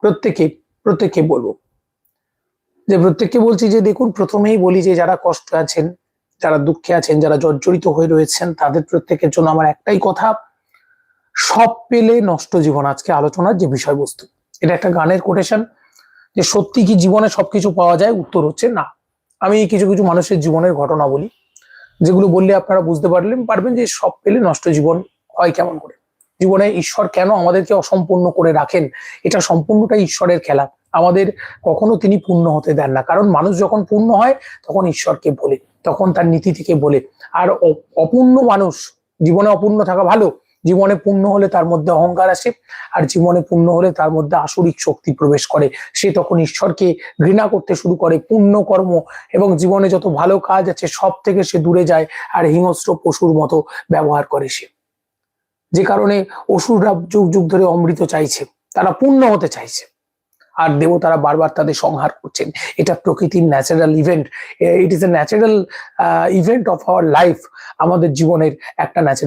প্রত্যেকে প্রত্যেককে বলবো, যে প্রত্যেককে বলছি যে দেখুন, প্রথমেই বলি যে যারা কষ্ট আছেন, যারা দুঃখে আছেন, যারা জর্জরিত হয়ে রয়েছেন, তাদের প্রত্যেকের জন্য আমার একটাই কথা, সব পেলে নষ্ট জীবন আজকে আলোচনার যে বিষয়বস্তু। এটা একটা গানের কোটেশন, যে সত্যি কি জীবনে সবকিছু পাওয়া যায়? উত্তর হচ্ছে না। আমি কিছু কিছু মানুষের জীবনের ঘটনা বলি, যেগুলো বললে আপনারা বুঝতে পারবেন যে সব পেলে নষ্ট জীবন হয় কেমন করে। জীবনে ঈশ্বর কেন আমাদেরকে অসম্পূর্ণ করে রাখেন? এটা সম্পূর্ণটাই ঈশ্বরের খেলা। আমাদের কখনো তিনি পূর্ণ হতে দেন না, কারণ মানুষ যখন পূর্ণ হয় তখন ঈশ্বরকে বলে, তখন তার নীতি থেকে বলে। আর অপূর্ণ মানুষ, জীবনে অপূর্ণ থাকা ভালো, জীবনে পূর্ণ হলে তার মধ্যে অহংকার আসে, আর জীবনে পূর্ণ হলে তার মধ্যে আসরিক শক্তি প্রবেশ করে। সে তখন ঈশ্বরকে ঘৃণা করতে শুরু করে, পুণ্য কর্ম এবং জীবনে যত ভালো কাজ আছে সব থেকে সে দূরে যায়, আর হিংস্র পশুর মতো ব্যবহার করে সে। যে কারণে অসুররা যুগ যুগ ধরে অমৃত চাইছে, তারা পূর্ণ হতে চাইছে, আর দেবতারা বারবার তাদের সংহার করছেন। এটা প্রকৃতির natural event. It is a natural event of our life. আমাদের জীবনের একটা ন্যাচারাল